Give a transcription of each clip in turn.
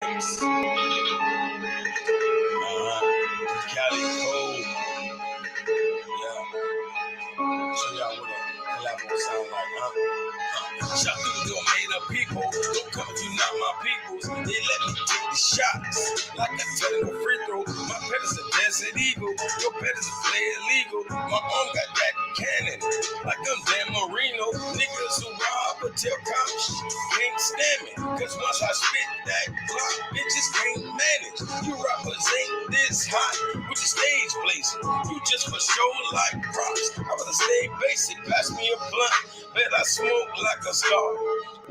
Cali Code. Yeah. Show y'all what a collab will sound like, Shot through the made up people. Don't come if you not my peoples. They let me take the shots. Like I tell no free throw. My pet is a desert eagle. Your pet is a play illegal. My arm got that cannon. Like I'm Dan Marino. Niggas who rob or tell cops can't stand me. Cause once I spit that block, bitches can't manage. You rappers ain't this hot with the stage blazing. You just for show like props. I rather stay basic. Pass me a blunt. Bet I smoke like a star.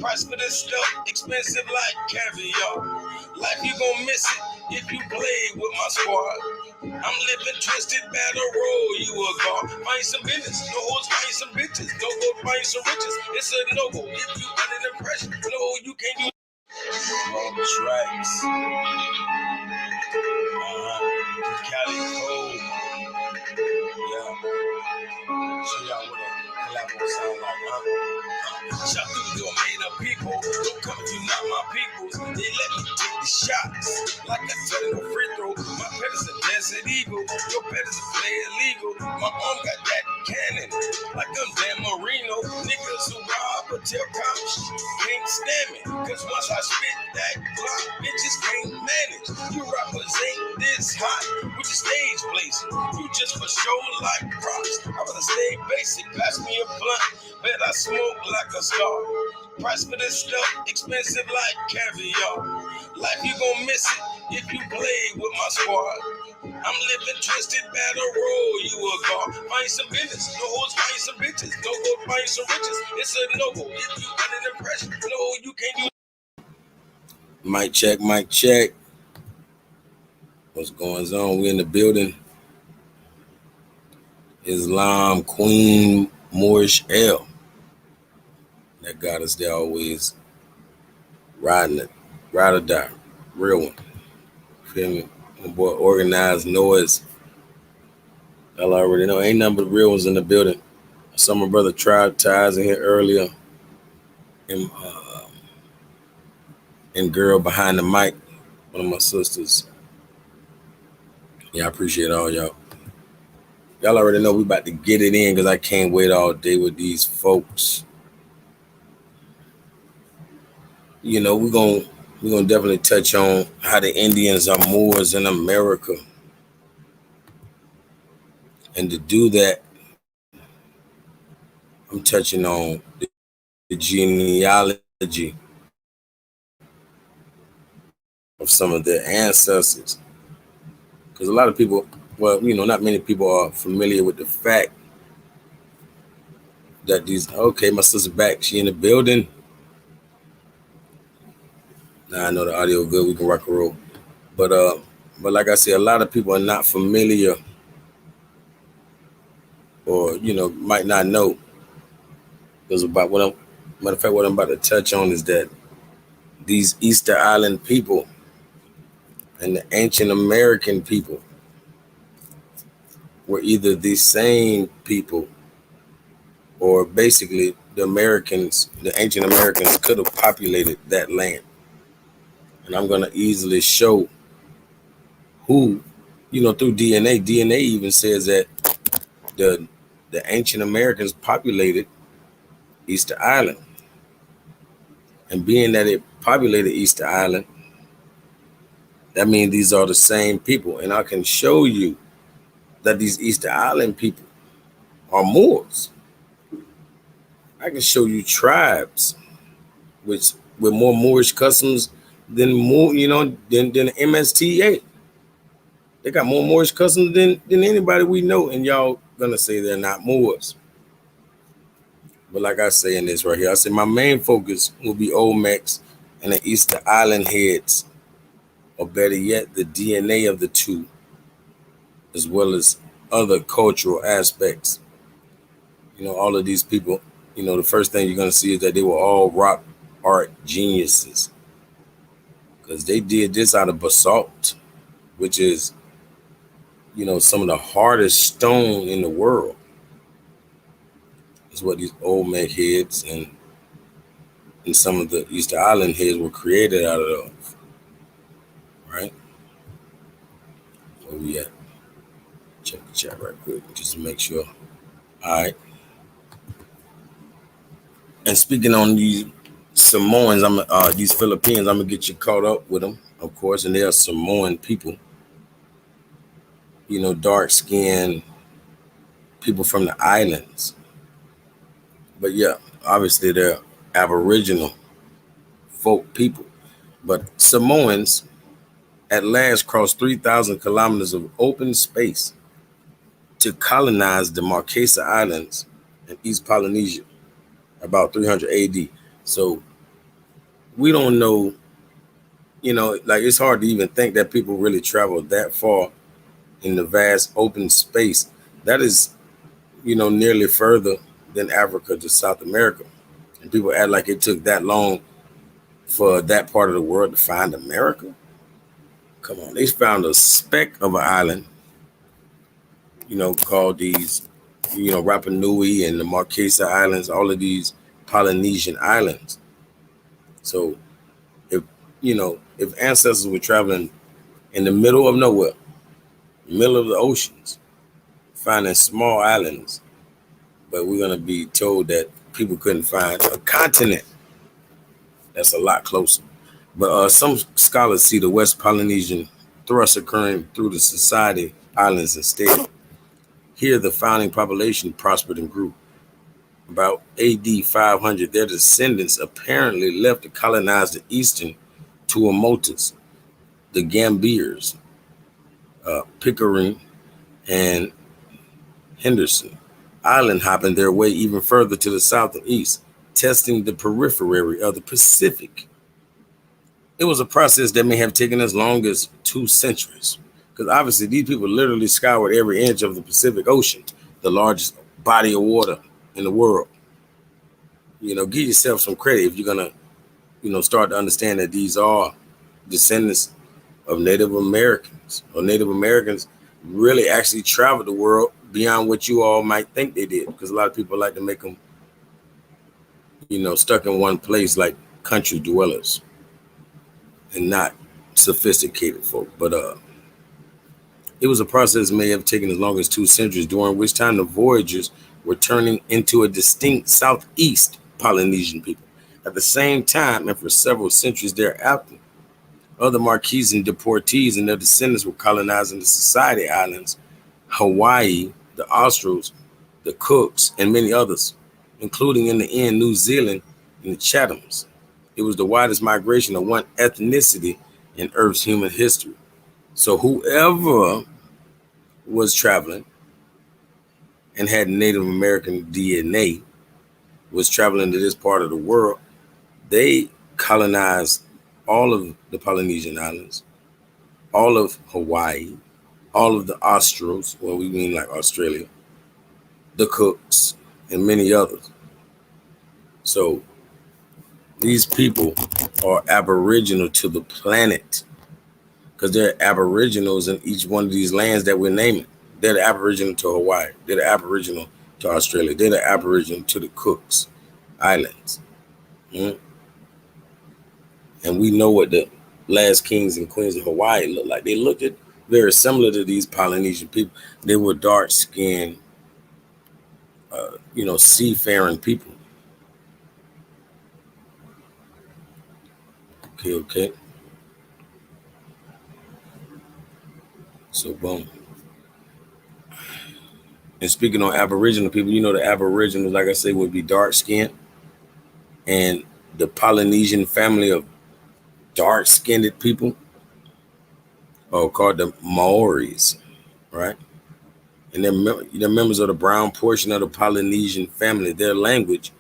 Price for this stuff expensive like caviar. Life you gon' miss it if you play with my squad. I'm living twisted, battle roll, you a god. Find some business, no hoes, find some bitches. No go find some riches, it's a no-go. If you under the pressure, no, you can't do all tracks. Cali Code. Yeah. Show y'all what a collab will sound like, Shot through your made up people. Don't come if you not my peoples. They let me take the shots. Like I tell no free throw. My pet is a desert eagle. Your pet is a play illegal. My arm got that cannon. Like I'm Dan Marino. Niggas who rob or tell cops can't stand me. Cause once I spit that block, bitches can't manage. You rappers ain't this hot with the stage blazing. You just for show like props. I rather stay basic. Pass me a blunt. Bet I smoke like a star. Price for this stuff expensive like caviar. Life you gon' miss it if you play with my squad. I'm living twisted, battle roll, you a god. Find some business, no hoes, find some bitches. No go find some riches, it's a no-go. If you under the pressure, no, you can't do. Mic check, mic check. What's going on? We in the building. Islam Queen Moorish L. That got us there always riding it. Ride or die. Real one. Feel me? My boy Organized Noise. Y'all already know. Ain't nothing but real ones in the building. I saw my brother Tribe Ties in here earlier. And girl behind the mic. One of my sisters. Yeah, I appreciate all y'all. Y'all already know we about to get it in because I can't wait all day with these folks. You know, we're gonna definitely touch on how the Indians are Moors in America. And to do that, I'm touching on the genealogy of some of their ancestors. Because a lot of people, well, you know, not many people are familiar with the fact that okay, my sister back, she in the building. Now I know the audio good, we can rock and roll. But like I said, a lot of people are not familiar or, you know, might not know. Because about matter of fact, what I'm about to touch on is that these Easter Island people and the ancient American people were either the same people or basically the ancient Americans could have populated that land. And I'm going to easily show who, you know, through DNA. DNA even says that the ancient Americans populated Easter Island. And being that it populated Easter Island, that means these are the same people. And I can show you that these Easter Island people are Moors. I can show you tribes with more Moorish customs than the MSTA. They got more Moorish customs than anybody we know, and y'all gonna say they're not Moors. But like I say in this right here, I say my main focus will be Olmecs and the Easter Island heads, or better yet, the DNA of the two, as well as other cultural aspects. You know, all of these people, you know, the first thing you're gonna see is that they were all rock art geniuses, because they did this out of basalt, which is, you know, some of the hardest stone in the world. Is what these Olmec heads and some of the Easter Island heads were created out of. right? Where we at? Check the chat right quick just to make sure. All right. And speaking on these Samoans, these Filipinos, I'm gonna get you caught up with them, of course. And they are Samoan people, dark skinned people from the islands. But yeah, obviously they're Aboriginal folk people. But Samoans at last crossed 3,000 kilometers of open space to colonize the Marquesa Islands in East Polynesia about 300 AD. So we don't know, like it's hard to even think that people really traveled that far in the vast open space. That is, nearly further than Africa to South America. And people act like it took that long for that part of the world to find America. Come on, they found a speck of an island, called these, Rapa Nui and the Marquesa Islands, all of these Polynesian islands. So if ancestors were traveling in the middle of nowhere, middle of the oceans, finding small islands, but we're going to be told that people couldn't find a continent that's a lot closer. But some scholars see the West Polynesian thrust occurring through the Society Islands instead. Here, the founding population prospered and grew. About AD 500, their descendants apparently left to colonize the eastern Tuamotus, the Gambiers, Pickering, and Henderson, island hopping their way even further to the south and east, testing the periphery of the Pacific. It was a process that may have taken as long as 2 centuries, because obviously these people literally scoured every inch of the Pacific Ocean, the largest body of water in the world. Give yourself some credit if you're gonna, start to understand that these are descendants of Native Americans, or Native Americans really actually traveled the world beyond what you all might think they did, because a lot of people like to make them, stuck in one place like country dwellers and not sophisticated folk. But it was a process that may have taken as long as 2 centuries, during which time the voyagers were turning into a distinct Southeast Polynesian people. At the same time, and for several centuries thereafter, other Marquesan deportees and their descendants were colonizing the Society Islands, Hawaii, the Australs, the Cooks, and many others, including in the end New Zealand and the Chathams. It was the widest migration of one ethnicity in Earth's human history. So whoever was traveling and had Native American DNA was traveling to this part of the world, they colonized all of the Polynesian islands, all of Hawaii, all of the Australs, well, we mean like Australia, the Cooks, and many others. So these people are aboriginal to the planet, because they're aboriginals in each one of these lands that we're naming. They're the aboriginal to Hawaii. They're the aboriginal to Australia. They're the aboriginal to the Cooks Islands. Mm-hmm. And we know what the last kings and queens of Hawaii looked like. They looked very similar to these Polynesian people. They were dark-skinned, seafaring people. Okay. So, boom. And speaking on Aboriginal people, the Aboriginals, like I say, would be dark-skinned. And the Polynesian family of dark-skinned people are called the Maoris, right? And they're members of the brown portion of the Polynesian family, their language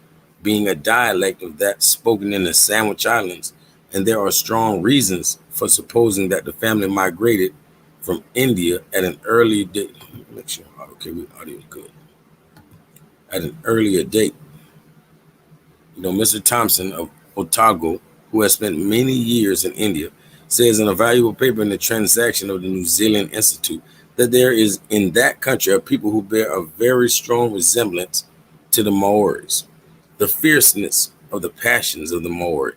being a dialect of that spoken in the Sandwich Islands. And there are strong reasons for supposing that the family migrated from India at an early date. Make sure, okay, audio is good. At an earlier date. Mr. Thompson of Otago, who has spent many years in India, says in a valuable paper in the Transaction of the New Zealand Institute that there is in that country a people who bear a very strong resemblance to the Maoris. The fierceness of the passions of the Maori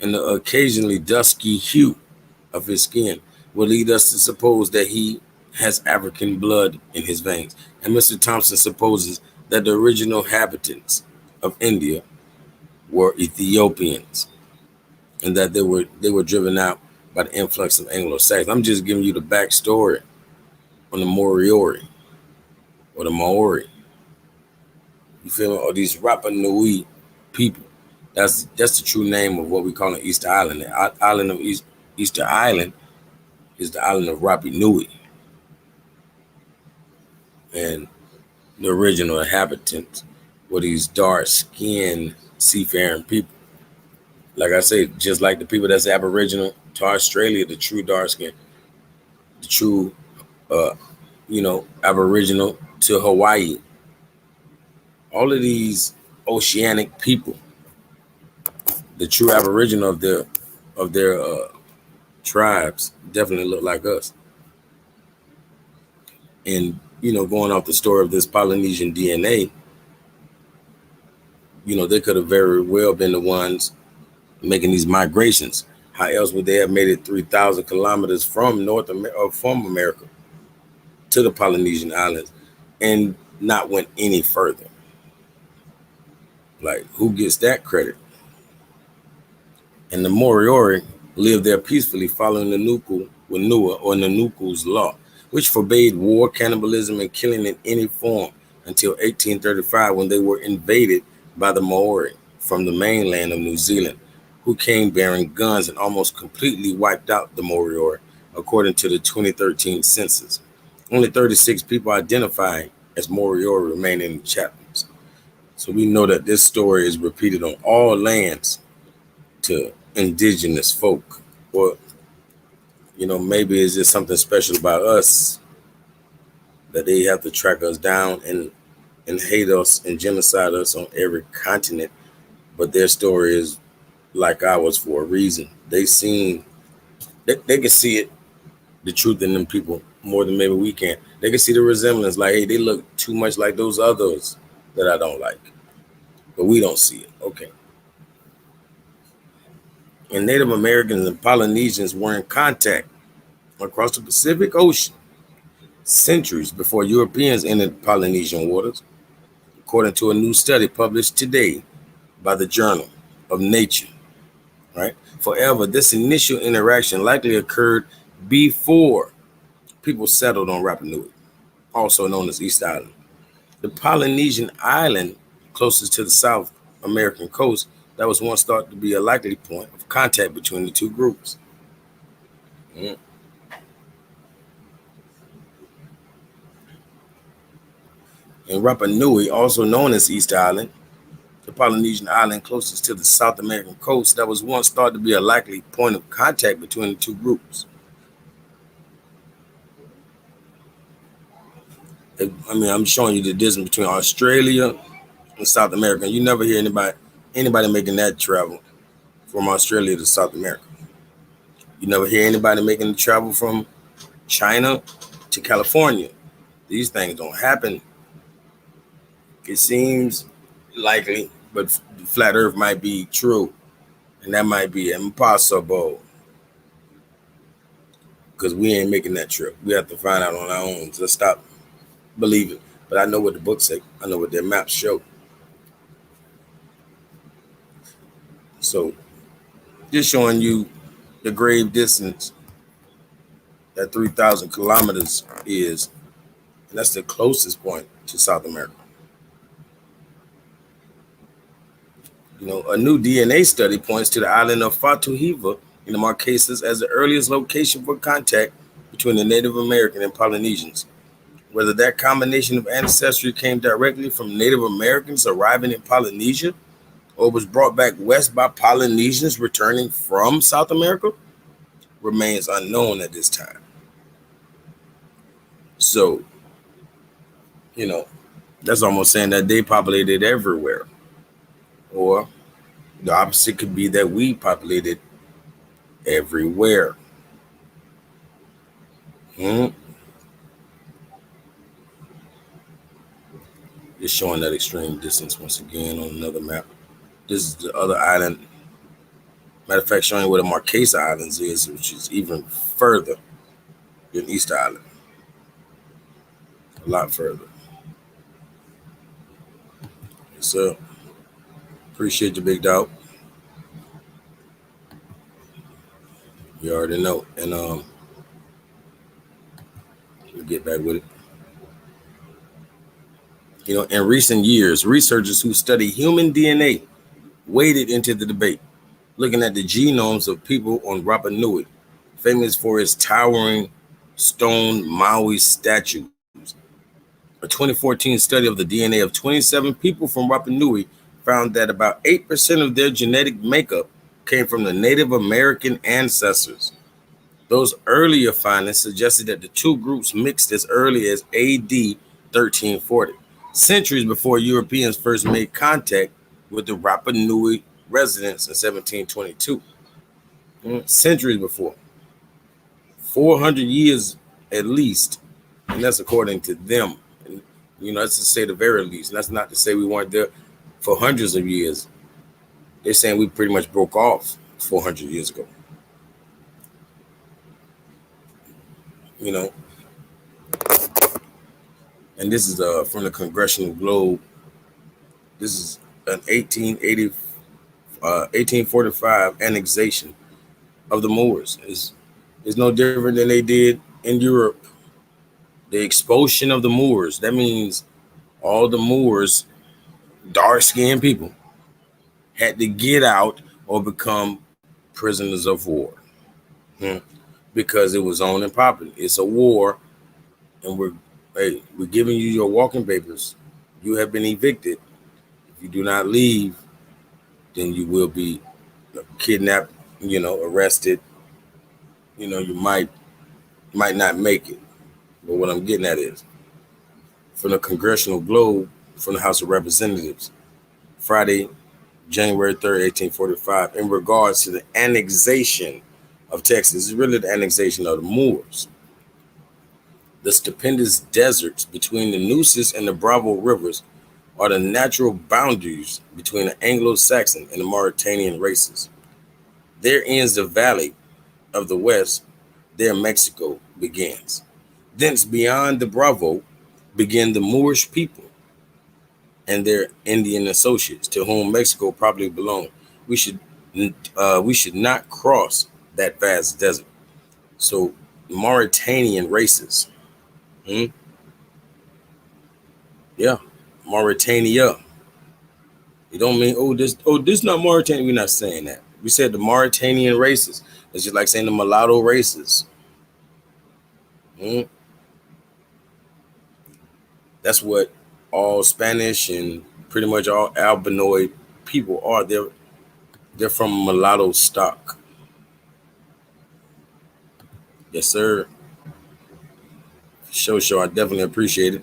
and the occasionally dusky hue of his skin would lead us to suppose that he has African blood in his veins. And Mr. Thompson supposes that the original inhabitants of India were Ethiopians and that they were driven out by the influx of Anglo-Saxons. I'm just giving you the backstory on the Moriori or the Maori. You feel me? Or these Rapa Nui people. That's the true name of what we call an Easter Island. The island of Easter Island is the island of Rapa Nui, and the original inhabitants were these dark-skinned seafaring people. Like I say, just like the people that's Aboriginal to Australia, the true dark skin, the true, uh, Aboriginal to Hawaii. All of these oceanic people, the true Aboriginal of their tribes, definitely look like us. And going off the story of this Polynesian DNA, they could have very well been the ones making these migrations. How else would they have made it 3,000 kilometers from North America, or from America, to the Polynesian islands, and not went any further? Like, who gets that credit? And the Moriori lived there peacefully, following the Nuku Wanua, or Nanuku's law, which forbade war, cannibalism, and killing in any form until 1835, when they were invaded by the Maori from the mainland of New Zealand, who came bearing guns and almost completely wiped out the Moriori, according to the 2013 census. Only 36 people identified as Moriori remain in the chaplains. So we know that this story is repeated on all lands to indigenous folk. Or, maybe it's just something special about us that they have to track us down and hate us and genocide us on every continent. But their story is like ours for a reason. They can see it, the truth in them people, more than maybe we can. They can see the resemblance, like, hey, they look too much like those others that I don't like. But we don't see it. Okay. And Native Americans and Polynesians were in contact across the Pacific Ocean centuries before Europeans entered Polynesian waters, according to a new study published today by the Journal of Nature. Right? However, this initial interaction likely occurred before people settled on Rapa Nui, also known as East Island. The Polynesian island closest to the South American coast that was once thought to be a likely point of contact between the two groups. Mm. And Rapa Nui, also known as East Island, the Polynesian island closest to the South American coast that was once thought to be a likely point of contact between the two groups. I'm showing you the distance between Australia and South America. You never hear anybody making that travel from Australia to South America. You never hear anybody making the travel from China to California. These things don't happen. It seems likely, but the flat Earth might be true, and that might be impossible because we ain't making that trip. We have to find out on our own. So let's stop believing. But I know what the books say. I know what their maps show. So just showing you the grave distance that 3,000 kilometers is, and that's the closest point to South America. A new DNA study points to the island of Fatuhiva in the Marquesas as the earliest location for contact between the Native American and Polynesians. Whether that combination of ancestry came directly from Native Americans arriving in Polynesia or was brought back west by Polynesians returning from South America remains unknown at this time. So, that's almost saying that they populated everywhere. Or the opposite could be that we populated everywhere. Just showing that extreme distance once again on another map. This is the other island. Matter of fact, showing where the Marquesa Islands is, which is even further. than Easter Island. A lot further. So appreciate you, big dog. You already know. And we'll get back with it. In recent years, researchers who study human DNA waded into the debate, looking at the genomes of people on Rapa Nui, famous for its towering stone Maui statues. A 2014 study of the DNA of 27 people from Rapa Nui found that about 8% of their genetic makeup came from the Native American ancestors. Those earlier findings suggested that the two groups mixed as early as AD 1340, centuries before Europeans first made contact with the Rapa Nui residents in 1722. Centuries before. 400 years at least, and that's according to them. And, that's to say the very least. And that's not to say we weren't there for hundreds of years. They're saying we pretty much broke off 400 years ago. And this is from the Congressional Globe. This is an 1845 annexation of the Moors. It's no different than they did in Europe. The expulsion of the Moors. That means all the Moors, dark-skinned people, had to get out or become prisoners of war. Because it was on and popping. It's a war, and we're giving you your walking papers. You have been evicted. If you do not leave, then you will be kidnapped, arrested. You might not make it. But what I'm getting at is, from the Congressional Globe, from the House of Representatives, Friday, January 3rd, 1845, in regards to the annexation of Texas. It's really the annexation of the Moors. The stupendous deserts between the Nueces and the Bravo rivers are the natural boundaries between the Anglo-Saxon and the Mauritanian races. There ends the valley of the West, there Mexico begins. Thence beyond the Bravo begin the Moorish people and their Indian associates, to whom Mexico probably belonged. We should not cross that vast desert. So Mauritanian races. Yeah, Mauritania. You don't mean this not Mauritania. We're not saying that. We said the Mauritanian races. It's just like saying the mulatto races. That's what all Spanish and pretty much all albinoid people are. They're from mulatto stock. Yes, sir. Sure. I definitely appreciate it.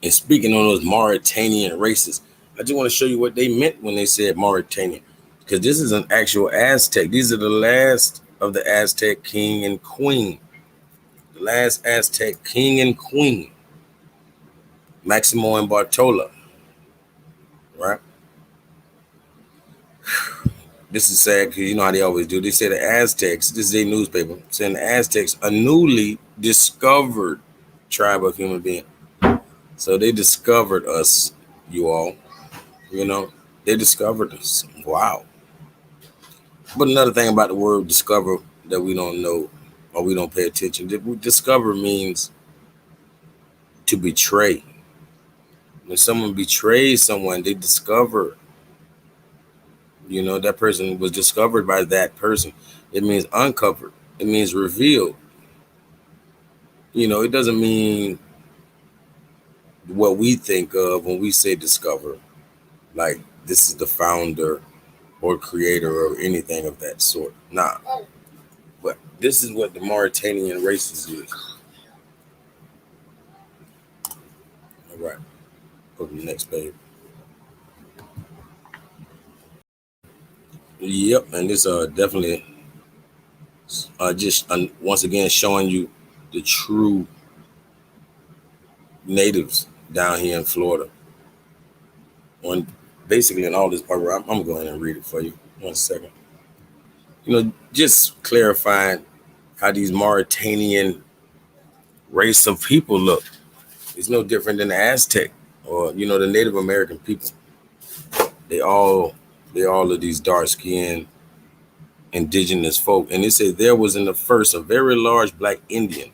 And speaking on those Mauritanian races, I just want to show you what they meant when they said Mauritanian, because this is an actual Aztec. These are the last of the Aztec king and queen. The last Aztec king and queen, Maximo and Bartola, right? This is sad because you know how they always do. They say the Aztecs, this is a newspaper, saying the Aztecs, a newly discovered tribe of human being. So they discovered us, you all. They discovered us. Wow. But another thing about the word discover that we don't know or we don't pay attention. Discover means to betray. When someone betrays someone, they discover, that person was discovered by that person. It means uncovered. It means revealed. It doesn't mean what we think of when we say discover, like this is the founder or creator or anything of that sort. Nah. But this is what the Mauritanian races is. All right. Go to the next page. Yep, and this definitely just once again showing you the true natives down here in Florida. On basically in all this part, I'm going to read it for you. 1 second. just clarifying how these Mauritanian race of people look. It's no different than the Aztec or the Native American people. They all are these dark skinned indigenous folk. And it said there was in the first a very large black Indian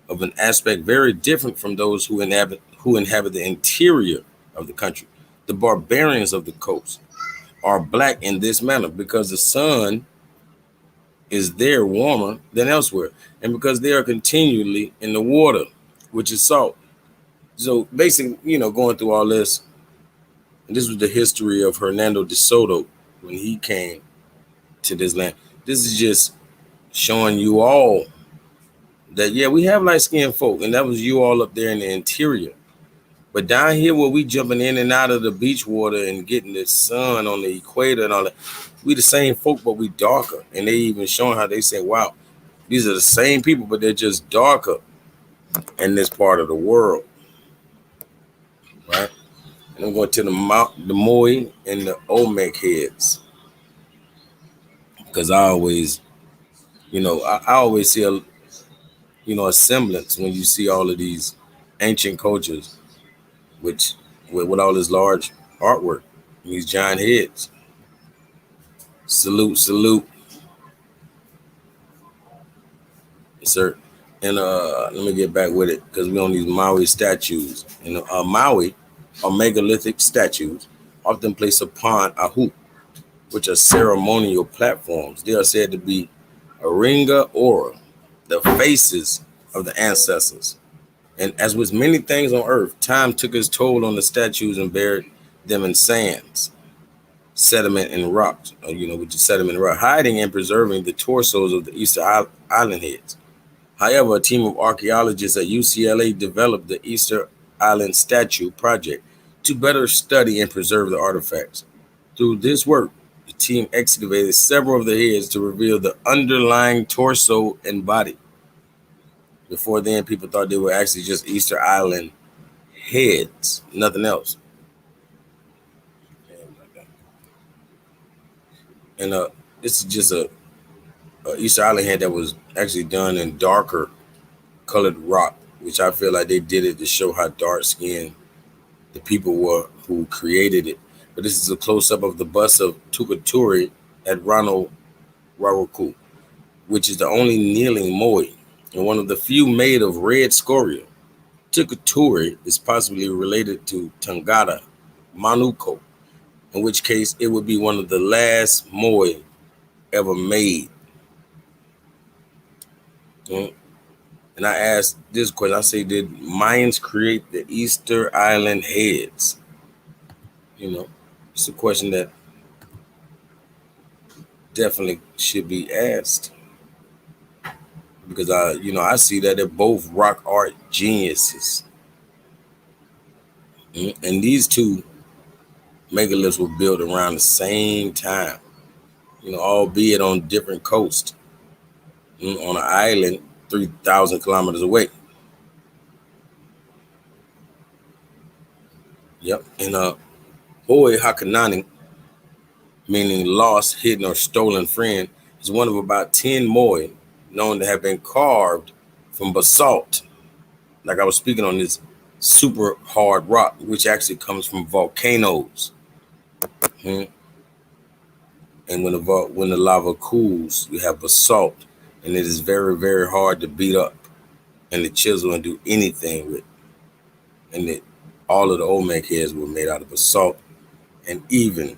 of an aspect very different from those who inhabit the interior of the country. The barbarians of the coast are black in this manner because the sun is there warmer than elsewhere, and because they are continually in the water, which is salt. So basically, going through all this, and this was the history of Hernando de Soto when he came to this land. This is just showing you all that, yeah, we have light skinned folk, and that was you all up there in the interior. But down here where we jumping in and out of the beach water and getting the sun on the equator and all that, we the same folk, but we darker. And they even showing how they say, wow, these are the same people, but they're just darker in this part of the world. Right? And I'm going to the Moai and the Olmec heads. Because I always, I always see a semblance when you see all of these ancient cultures, which with all this large artwork, these giant heads. Salute, salute, yes, sir. And let me get back with it because we on these Maui statues. And Maui are megalithic statues, often placed upon a hoop, which are ceremonial platforms. They are said to be a ringa aura, the faces of the ancestors. And as with many things on earth, time took its toll on the statues and buried them in sands, sediment, and rocks, which is sediment and rock, hiding and preserving the torsos of the Easter Island heads. However, a team of archaeologists at UCLA developed the Easter Island Statue Project to better study and preserve the artifacts. Through this work, the team excavated several of the heads to reveal the underlying torso and body. Before then, people thought they were actually just Easter Island heads, nothing else. And this is just a Easter Island head that was actually done in darker colored rock, which I feel like they did it to show how dark skinned the people were who created it. But this is a close up of the bust of Tukaturi at Rano Raruku, which is the only kneeling moai and one of the few made of red scoria. Tukaturi is possibly related to Tangata Manuko, in which case it would be one of the last moai ever made. And I asked this question, I say, did Mayans create the Easter Island heads? It's a question that definitely should be asked. Because I see that they're both rock art geniuses. And these two megaliths were built around the same time, albeit on different coasts, on an island 3,000 kilometers away. Yep. And Hoi Hakanani, meaning lost, hidden, or stolen friend, is one of about 10 moai known to have been carved from basalt. Like I was speaking on this super hard rock, which actually comes from volcanoes. And when the lava cools, you have basalt, and it is very, very hard to beat up and to chisel and do anything with. And all of the Olmec heads were made out of basalt, and even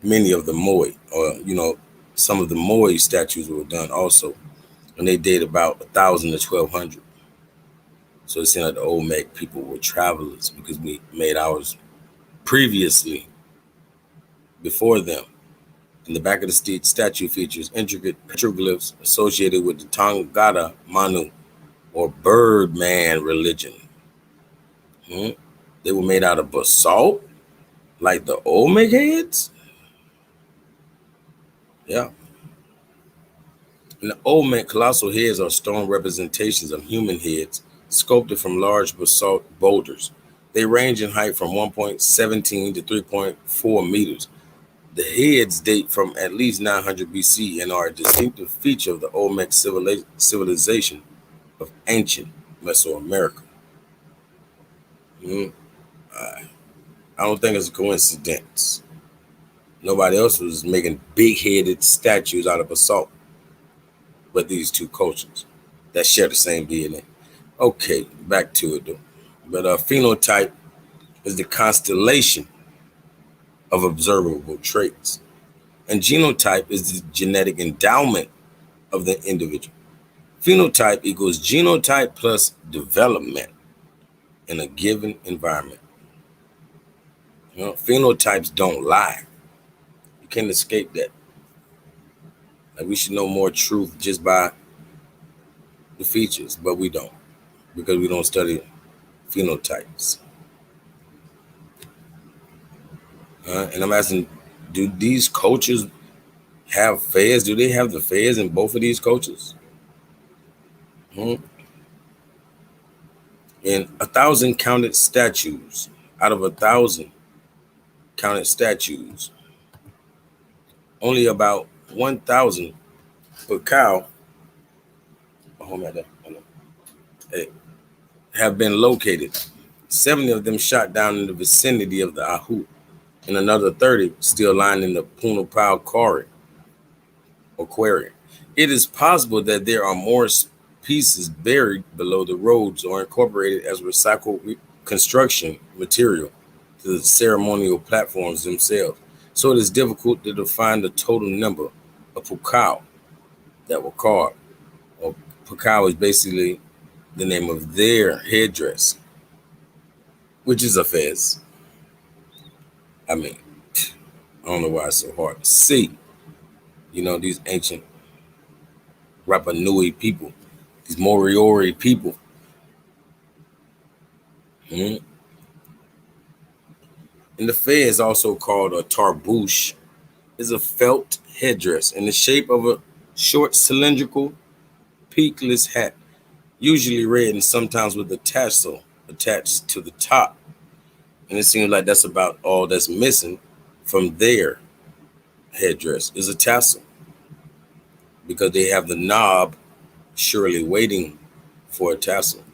many of the moai, or some of the moai statues were done also, and they date about 1,000 to 1,200. So it seemed like the Olmec people were travelers because we made ours previously before them. In the back of the statue features intricate petroglyphs associated with the Tangata Manu, or Birdman religion. They were made out of basalt, like the Olmec heads. Yeah. And the Olmec colossal heads are stone representations of human heads sculpted from large basalt boulders. They range in height from 1.17 to 3.4 meters. The heads date from at least 900 BC and are a distinctive feature of the Olmec civilization of ancient Mesoamerica. Mm, I don't think it's a coincidence. Nobody else was making big-headed statues out of basalt, but these two cultures that share the same DNA. Okay, back to it though. But phenotype is the constellation of observable traits, and genotype is the genetic endowment of the individual. Phenotype equals genotype plus development in a given environment. You know, phenotypes don't lie. You can't escape that. Like we should know more truth just by the features, but we don't because we don't study phenotypes. And I'm asking, do these cultures have fairs? Do they have the fairs in both of these cultures? Hmm? In 1,000 counted statues, out of 1,000 counted statues, only about 1,000 per cow have been located. 70 of them shot down in the vicinity of the Ahu, and another 30 still lying in the Punapau quarry. It is possible that there are more pieces buried below the roads or incorporated as recycled construction material to the ceremonial platforms themselves. So it is difficult to define the total number of pukao that were carved. Or pukao is basically the name of their headdress, which is a fez. I mean, I don't know why it's so hard to see. You know, these ancient Rapa Nui people, these Moriori people. Mhm. And the fez, also called a tarbouche, is a felt headdress in the shape of a short cylindrical peakless hat, usually red and sometimes with a tassel attached to the top. And it seems like that's about all that's missing from their headdress is a tassel because they have the knob surely waiting for a tassel.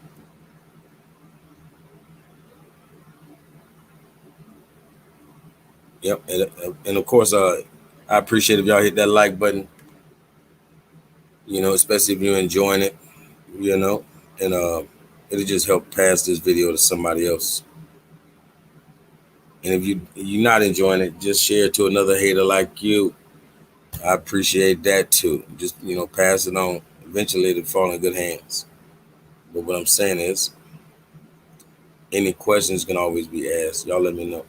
Yep. And of course, I appreciate if y'all hit that like button, you know, especially if you're enjoying it, you know, and it'll just help pass this video to somebody else. And if you're not enjoying it, just share it to another hater like you. I appreciate that too. Just, you know, pass it on. Eventually it'll fall in good hands. But what I'm saying is, any questions can always be asked. Y'all let me know.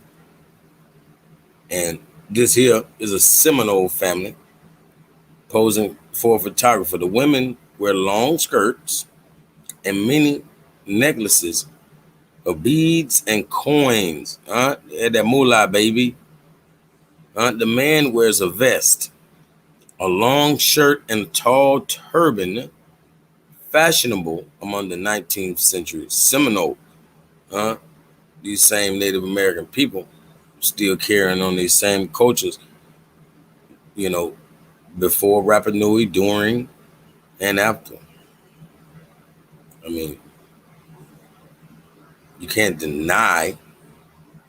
And this here is a Seminole family posing for a photographer. The women wear long skirts and many necklaces of beads and coins. That moolah, baby. The man wears a vest, a long shirt, and a tall turban, fashionable among the 19th century Seminole. These same Native American people still carrying on these same cultures, you know, before Rapa Nui, during, and after. I mean, you can't deny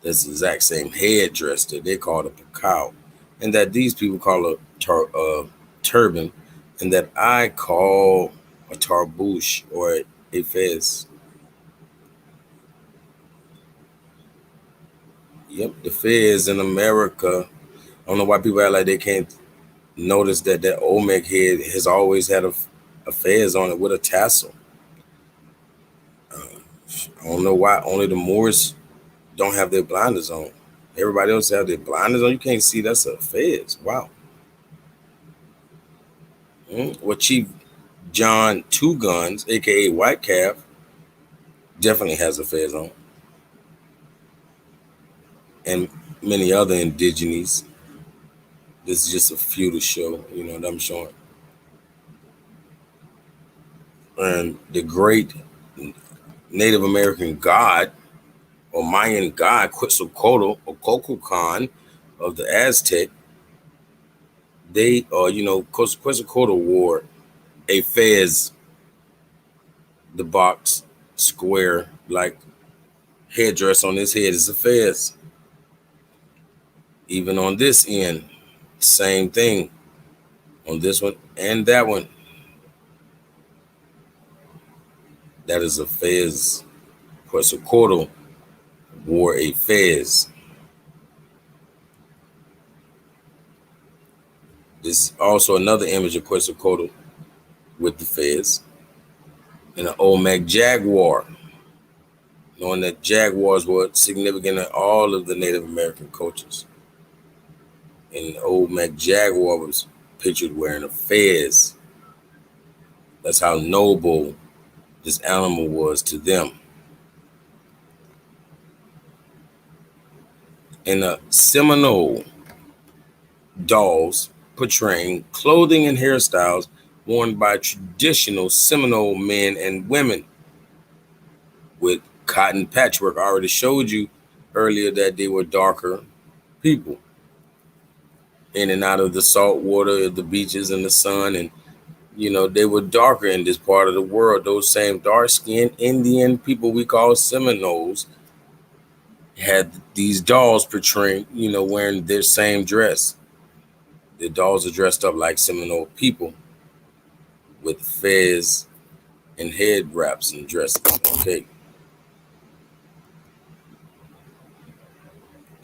this exact same headdress that they call a pakao, and that these people call a turban, and that I call a tarbouche or a fez. Yep, the fez in America. I don't know why people act like they can't notice that that Olmec head has always had a fez on it with a tassel. I don't know why only the Moors don't have their blinders on. Everybody else have their blinders on. You can't see that's a fez. Wow. Well, Chief John Two Guns, aka White Calf, definitely has a fez on, and many other indigenous. This is just a few to show, you know, that I'm showing. And the great Native American god or Mayan god Quetzalcoatl or Cococan of the Aztec They, Quetzalcoatl wore a fez, the box square like headdress on his head is a fez. Even on this end, same thing on this one and that one. That is a fez. Quetzalcoatl wore a fez. This is also another image of Quetzalcoatl with the fez. And an Olmec jaguar, knowing that jaguars were significant in all of the Native American cultures. And the Olmec jaguar was pictured wearing a fez. That's how noble this animal was to them. And the Seminole dolls portraying clothing and hairstyles worn by traditional Seminole men and women with cotton patchwork. I already showed you earlier that they were darker people, in and out of the salt water, the beaches, and the sun. And, they were darker in this part of the world. Those same dark-skinned Indian people we call Seminoles had these dolls portraying, wearing their same dress. The dolls are dressed up like Seminole people with fez and head wraps and dresses. Okay.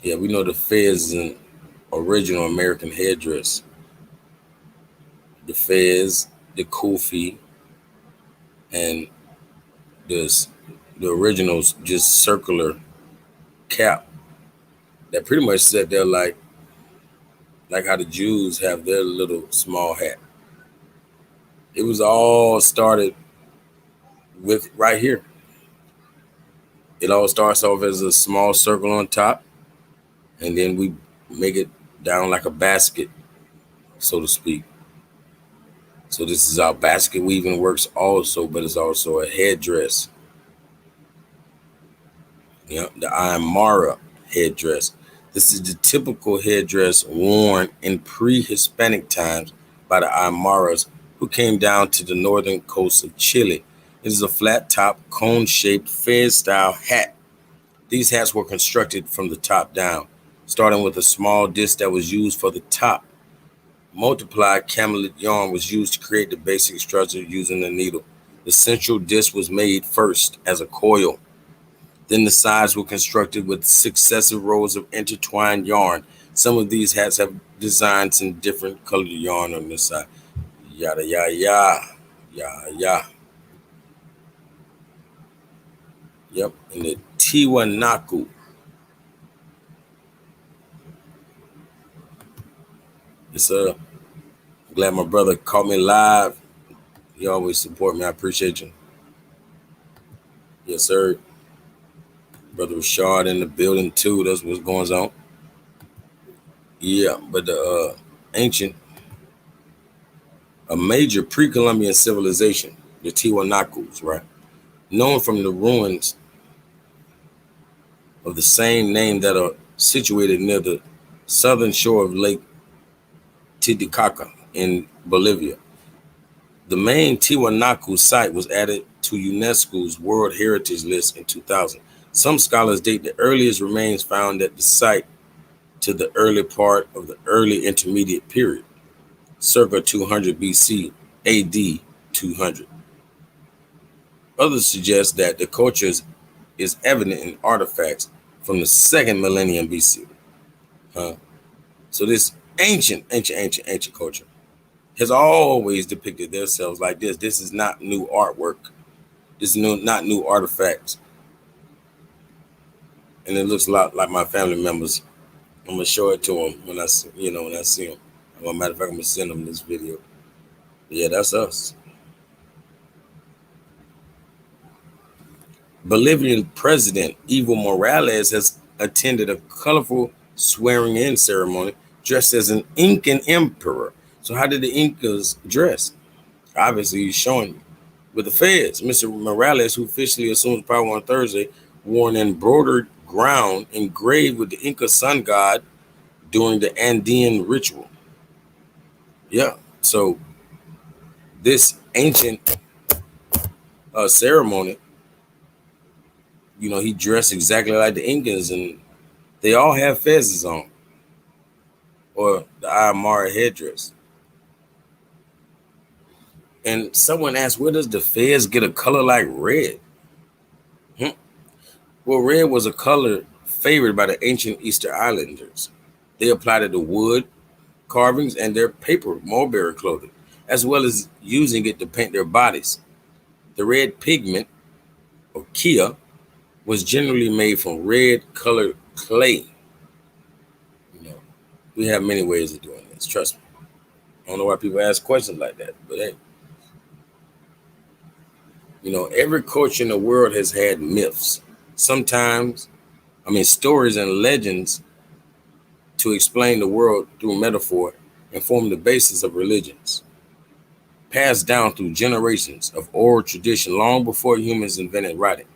Yeah, we know the fez is an original American headdress. The fez, the kufi, and the original's just circular cap that pretty much sat there like how the Jews have their little small hat. It was all started with right here. It all starts off as a small circle on top, and then we make it down like a basket, so to speak. So this is how basket weaving works also, but it's also a headdress. The Aymara headdress. This is the typical headdress worn in pre-Hispanic times by the Aymaras who came down to the northern coast of Chile. It is a flat-top, cone-shaped, fez-style hat. These hats were constructed from the top down, starting with a small disc that was used for the top. Multiplied camelid yarn was used to create the basic structure using the needle. The central disc was made first as a coil. Then the sides were constructed with successive rows of intertwined yarn. Some of these hats have designs in different colored yarn on this side. Yada, yada, yada, yada, yada. Yep, and the Tiwanaku. It's glad my brother caught me live. You always support me. I appreciate you. Yes, sir. Brother Rashard in the building too. That's what's going on. Yeah, but the a major pre-Columbian civilization, the Tiwanakus, right? Known from the ruins of the same name that are situated near the southern shore of Lake Titicaca in Bolivia. The main Tiwanaku site was added to UNESCO's World Heritage List in 2000. Some scholars date the earliest remains found at the site to the early part of the early intermediate period, circa 200 BC, AD 200. Others suggest that the culture is evident in artifacts from the second millennium BC. So this ancient culture has always depicted themselves like this. This is not new artwork. This is not new artifacts. And it looks a lot like my family members. I'm gonna show it to them when I see them. As a matter of fact, I'm gonna send them this video. Yeah, that's us. Bolivian President Evo Morales has attended a colorful swearing-in ceremony dressed as an Incan emperor. So how did the Incas dress? Obviously, he's showing you. With the feds, Mr. Morales, who officially assumed power on Thursday, wore an embroidered ground engraved with the Inca sun god during the Andean ritual. Yeah. So this ancient ceremony, he dressed exactly like the Incans, and they all have fezzes on, or the Aymara headdress. And someone asked, where does the fez get a color like red? Hmm. Well, red was a color favored by the ancient Easter Islanders. They applied it to wood carvings and their paper mulberry clothing, as well as using it to paint their bodies. The red pigment, or kia, was generally made from red colored clay. You know, we have many ways of doing this. Trust me. I don't know why people ask questions like that, but hey, every culture in the world has had myths. Sometimes, stories and legends to explain the world through metaphor and form the basis of religions, passed down through generations of oral tradition long before humans invented writing.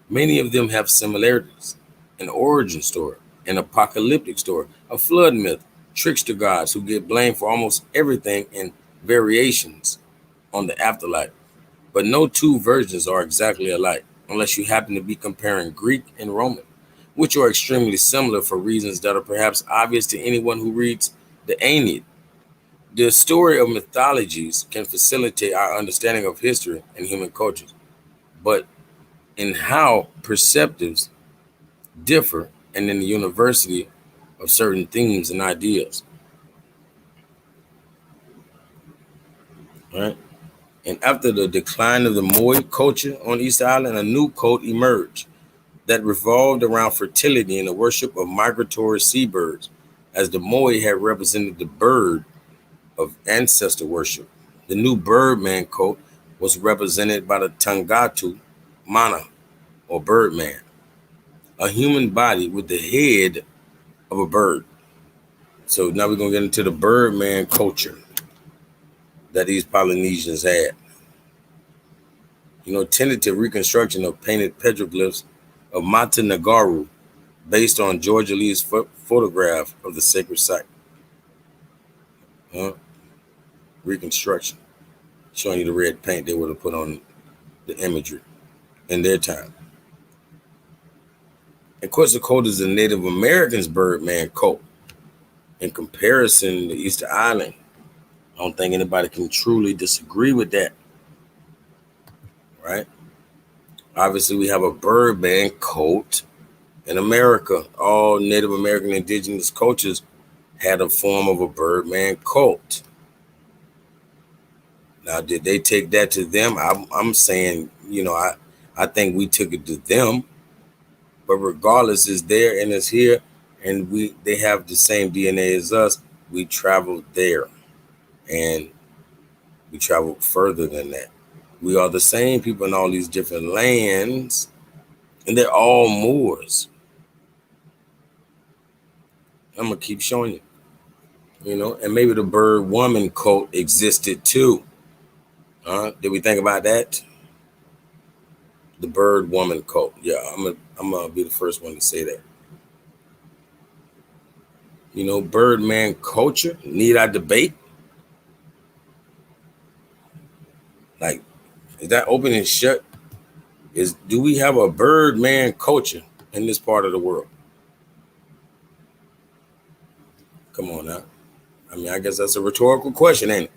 Many of them have similarities: an origin story, an apocalyptic story, a flood myth, trickster gods who get blamed for almost everything, and variations on the afterlife. But no two versions are exactly alike, unless you happen to be comparing Greek and Roman, which are extremely similar for reasons that are perhaps obvious to anyone who reads the Aeneid. The story of mythologies can facilitate our understanding of history and human cultures, but in how perceptives differ and in the university of certain themes and ideas, right? And after the decline of the Moy culture on Easter Island, a new cult emerged that revolved around fertility and the worship of migratory seabirds, as the Moy had represented the bird of ancestor worship. The new Birdman cult was represented by the Tangatu Mana, or Birdman, a human body with the head of a bird. So now we're going to get into the Birdman culture that these Polynesians had. Tentative reconstruction of painted petroglyphs of Mata Nagaru based on Georgia Lee's photograph of the sacred site. Reconstruction, showing you the red paint they would have put on the imagery in their time. And Quetzalcoatl is the Native Americans' Birdman cult. In comparison to Easter Island, I don't think anybody can truly disagree with that, right? Obviously, we have a Birdman cult in America. All Native American indigenous cultures had a form of a Birdman cult. Now, did they take that to them? I'm saying, I think we took it to them, but regardless, it's there and it's here, and they have the same DNA as us. We traveled there, and we traveled further than that. We are the same people in all these different lands, and they're all Moors. I'm gonna keep showing you, and maybe the bird woman cult existed too. Did we think about that? The bird woman cult. Yeah, I'm gonna be the first one to say that. Birdman culture. Need I debate? Like, is that open and shut? Do we have a Birdman culture in this part of the world? Come on now. I guess that's a rhetorical question, ain't it?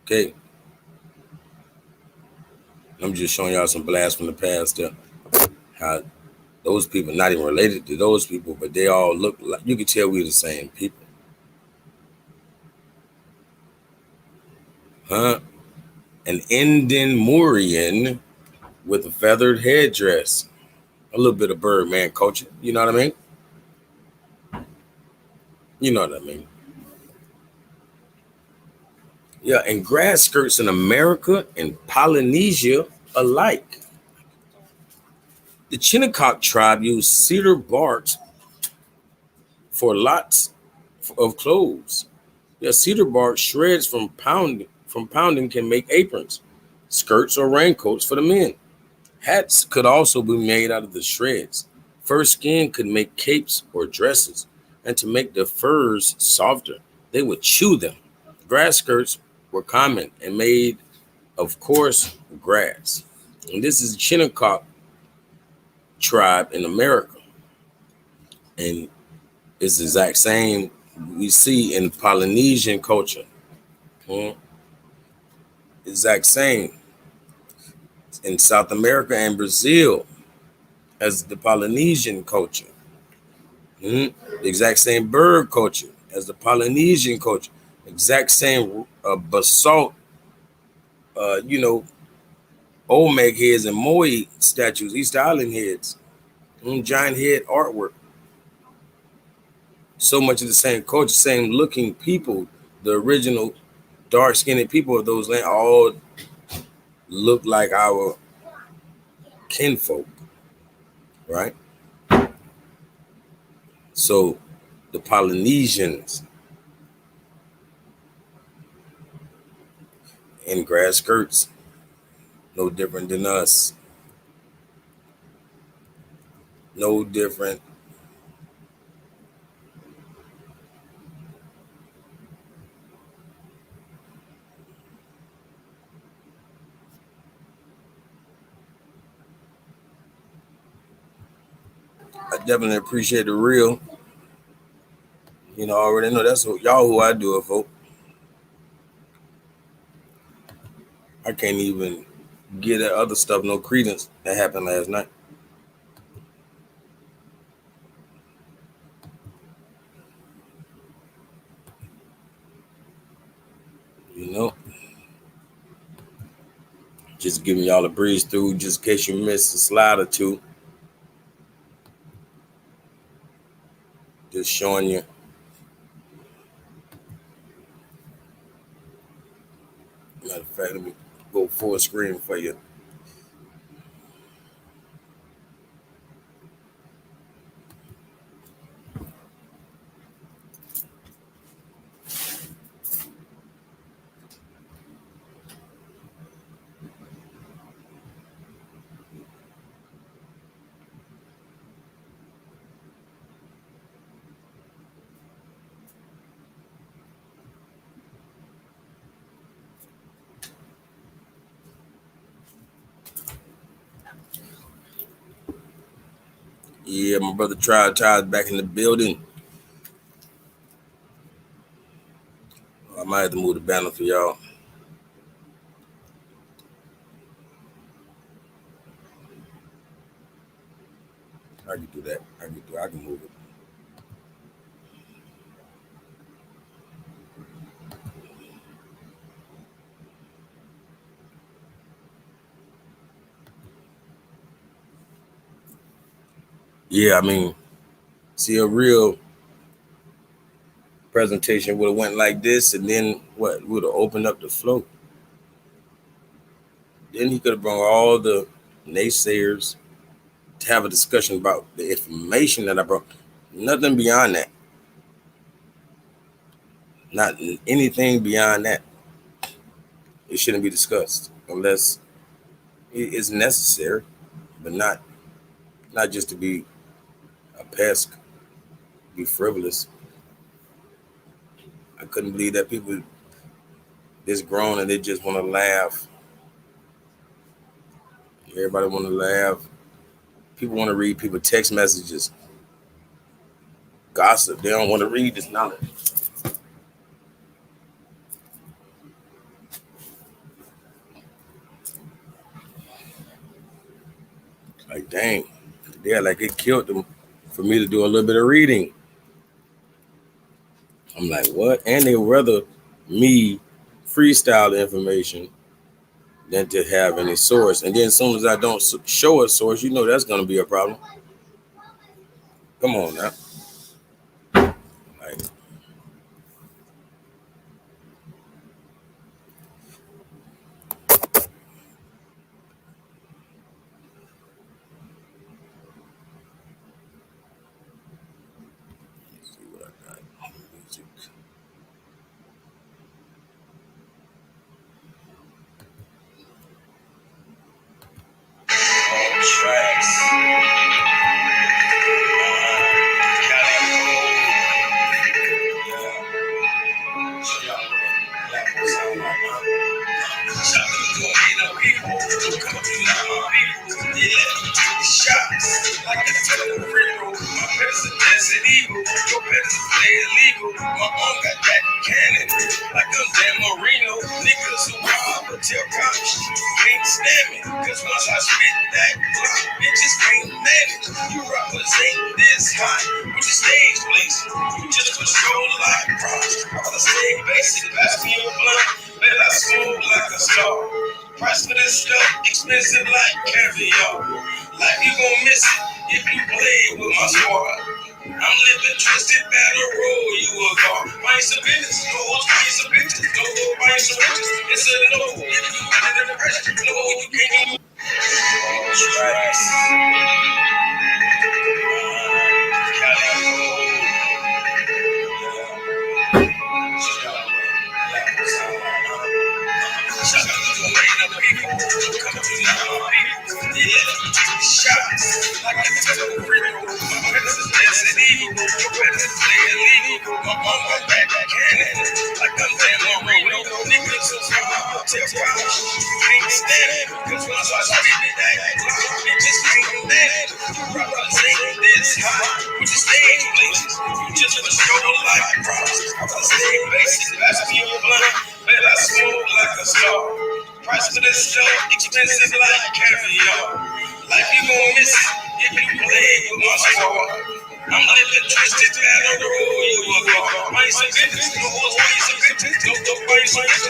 Okay. I'm just showing y'all some blasts from the past there. How those people, not even related to those people, but they all look like, you can tell we're the same people. An Indian Moorian with a feathered headdress. A little bit of Birdman culture. You know what I mean? You know what I mean? Yeah, and grass skirts in America and Polynesia alike. The Chinnecock tribe used cedar barks for lots of clothes. Yeah, cedar bark shreds from pounding can make aprons, skirts, or raincoats for the men. Hats could also be made out of the shreds. Fur skin could make capes or dresses, and to make the furs softer, they would chew them. Grass skirts were common and made of coarse grass. And this is Shinnecock tribe in America. And it's the exact same we see in Polynesian culture. Exact same in South America and Brazil as the Polynesian culture. The exact same bird culture as the Polynesian culture. Exact same basalt, Olmec heads and Moai statues, East Island heads, giant head artwork. So much of the same culture, same looking people. The original dark-skinned people of those lands all look like our kinfolk, right? So the Polynesians in grass skirts, no different than us. No different. I definitely appreciate the real. I already know that's y'all who I do it for. I can't even give that other stuff no credence that happened last night. You know, just giving y'all a breeze through, just in case you missed a slide or two. Just showing you. Matter of fact, let me go full screen for you. Yeah, my brother Ty's back in the building. I might have to move the banner for y'all. I can do that. I can move it. Yeah, I mean, see, a real presentation would have went like this, and then what would have opened up the flow. Then he could have brought all the naysayers to have a discussion about the information that I brought. Nothing beyond that. Not anything beyond that. It shouldn't be discussed unless it is necessary, but not just to be a pest, be frivolous. I couldn't believe that people this grown and they just want to laugh. Everybody want to laugh. People want to read people text messages, gossip. They don't want to read this knowledge. Like, dang, yeah, like it killed them for me to do a little bit of reading. I'm like, what? And they would rather me freestyle the information than to have any source. And then as soon as I don't show a source, that's going to be a problem. Come on now. Like, let's see what I got. Music. All tracks. people who come to my people. Yeah, shots like a total free throw. My president's an eagle. Your president play illegal. My arm got that cannon like a Dan Marino. Niggas who rob but tell cops can't stand me. Cause once I spit that block, bitches can't manage. You represent this hot with the stage blazing. You just for show like props. I wanna stay basic, pass me your blunt. Bet I smooth like a star. Price for this stuff expensive like caviar. Like you gon' miss it if you play with my squad. I'm living twisted battle roll, you a god. Pints of business, no pints of bitches, no pints of riches. It's a no, if you under the pressure, no, you can't do. Shots like a total free throw. My president's an eagle. Your president play illegal. My arm got back cannon like a Dan Marino. Niggas who rob tell cops can't stand it. Cause once I spit that block, bitches can't manage. You represent this hot with the stage blazes. You just for show like props. I wanna stay basic, pass me your blunt. Bet I smoke like a star. Price for this stuff expensive like caviar. Like you gon' miss it if you play with my squad. I'm living twisted battle roll, you a god. Pints of bitches, no pints of bitches, no pints of bitches.